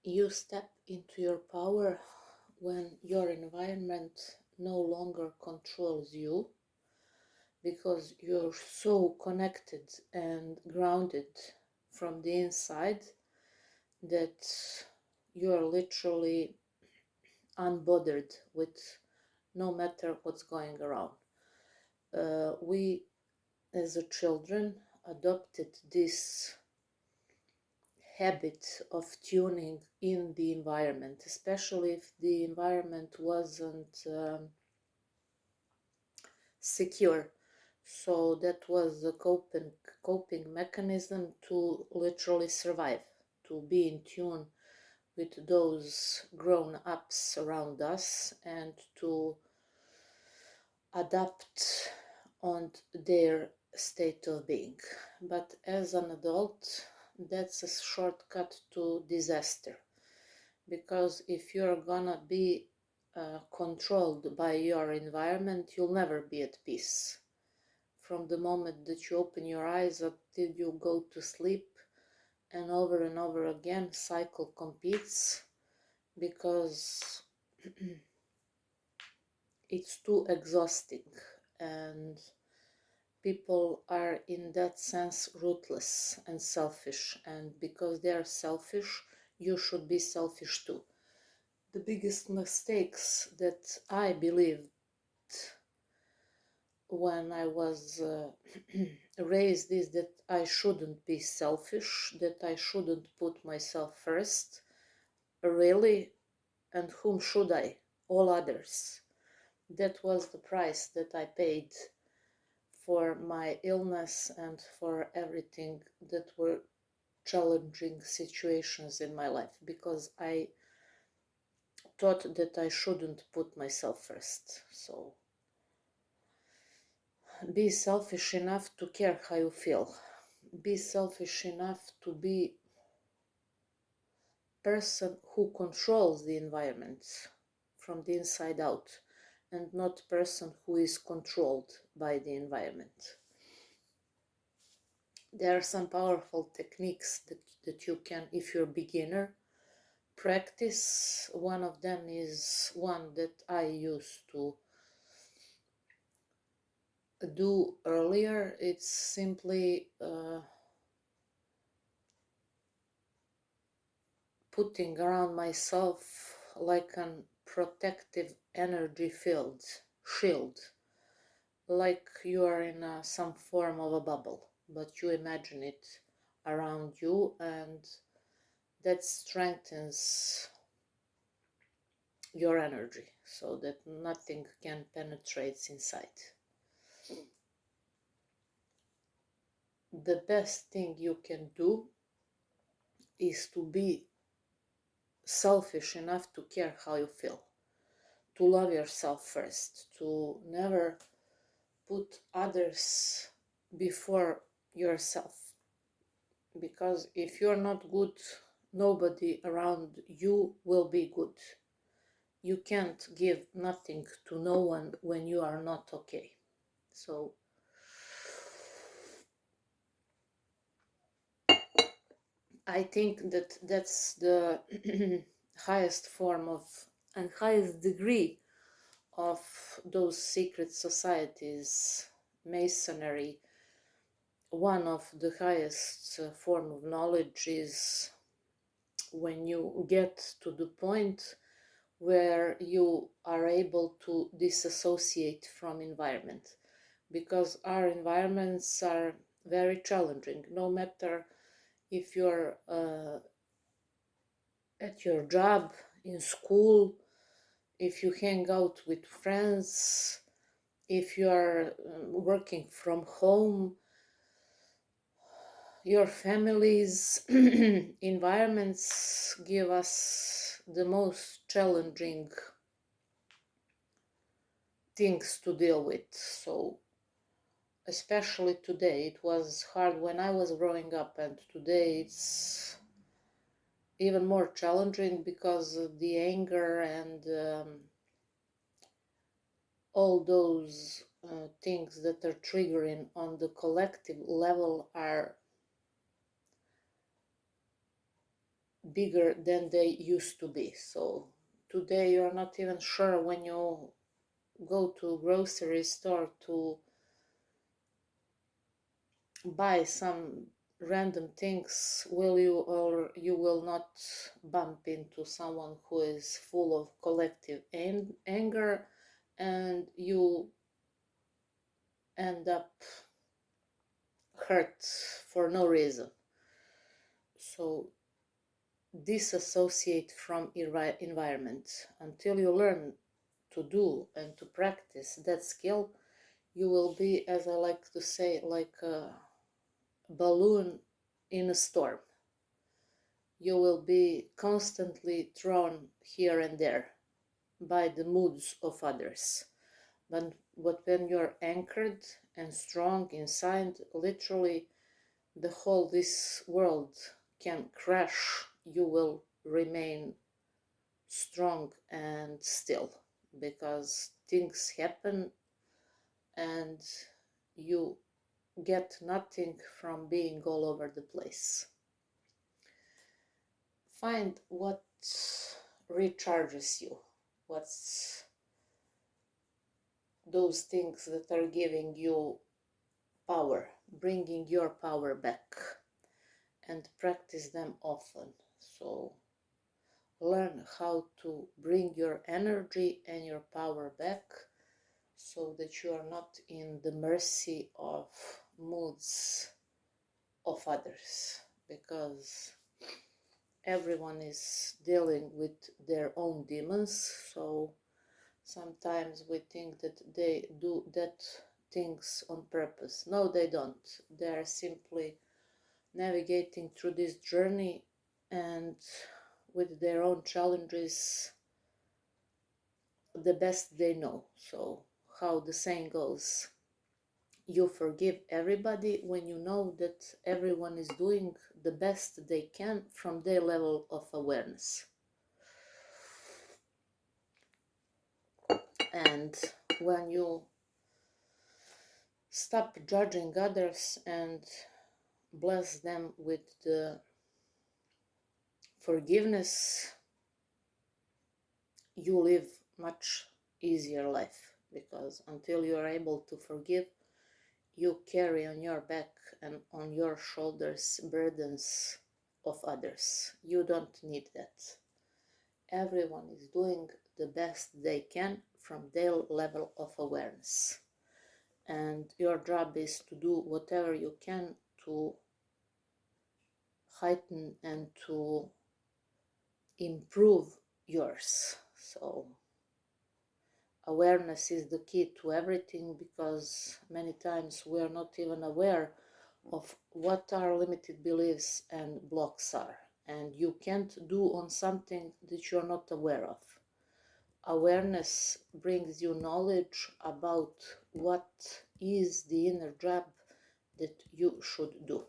You step into your power when your environment no longer controls you, because you're so connected and grounded from the inside that you're literally unbothered with no matter what's going around. We as a children adopted this habit of tuning in the environment, especially if the environment wasn't secure. So that was a coping mechanism to literally survive, to be in tune with those grown-ups around us and to adapt on their state of being. But as an adult, that's a shortcut to disaster, because if you're gonna be controlled by your environment, you'll never be at peace. From the moment that you open your eyes until you go to sleep, and over again, cycle competes, because it's too exhausting, and people are in that sense ruthless and selfish, and because they are selfish, you should be selfish too. The biggest mistakes that I believed when I was raised is that I shouldn't be selfish, that I shouldn't put myself first. Really? And whom should I? All others. That was the price that I paid for my illness and for everything that were challenging situations in my life, because I thought that I shouldn't put myself first. So be selfish enough to care how you feel. Be selfish enough to be person who controls the environment from the inside out, and not person who is controlled by the environment. There are some powerful techniques that you can, if you're a beginner, practice. One of them is one that I used to do earlier. It's simply putting around myself like a protective energy shield, like you are in some form of a bubble, but you imagine it around you, and that strengthens your energy so that nothing can penetrate inside. The best thing you can do is to be selfish enough to care how you feel, to love yourself first, to never put others before yourself. Because if you're not good, nobody around you will be good. You can't give nothing to no one when you are not okay. So I think that that's the highest form of and highest degree of those secret societies, masonry. One of the highest form of knowledge is when you get to the point where you are able to disassociate from environment, because our environments are very challenging. No matter if you're at your job, in school, if you hang out with friends, if you are working from home, your family's environments give us the most challenging things to deal with. So especially today, it was hard when I was growing up, and today it's even more challenging because of the anger and all those things that are triggering on the collective level are bigger than they used to be. So today you're not even sure when you go to a grocery store to buy some random things, will you or you will not bump into someone who is full of collective anger, and you end up hurt for no reason. So disassociate from environment until you learn to do and to practice that skill. You will be, as I like to say, like a balloon in a storm. You will be constantly thrown here and there by the moods of others. But when you're anchored and strong inside, literally the whole this world can crash. You will remain strong and still, because things happen and you get nothing from being all over the place. Find what recharges you, what's those things that are giving you power, bringing your power back, and practice them often. So learn how to bring your energy and your power back, so that you are not in the mercy of moods of others, because everyone is dealing with their own demons. So sometimes we think that they do that things on purpose. No, they don't. They are simply navigating through this journey and with their own challenges the best they know. So how the saying goes, you forgive everybody when you know that everyone is doing the best they can from their level of awareness. And when you stop judging others and bless them with the forgiveness, you live much easier life, because until you are able to forgive, you carry on your back and on your shoulders burdens of others. You don't need that. Everyone is doing the best they can from their level of awareness. And your job is to do whatever you can to heighten and to improve yours. So awareness is the key to everything, because many times we are not even aware of what our limited beliefs and blocks are, and you can't do on something that you're not aware of. Awareness brings you knowledge about what is the inner job that you should do.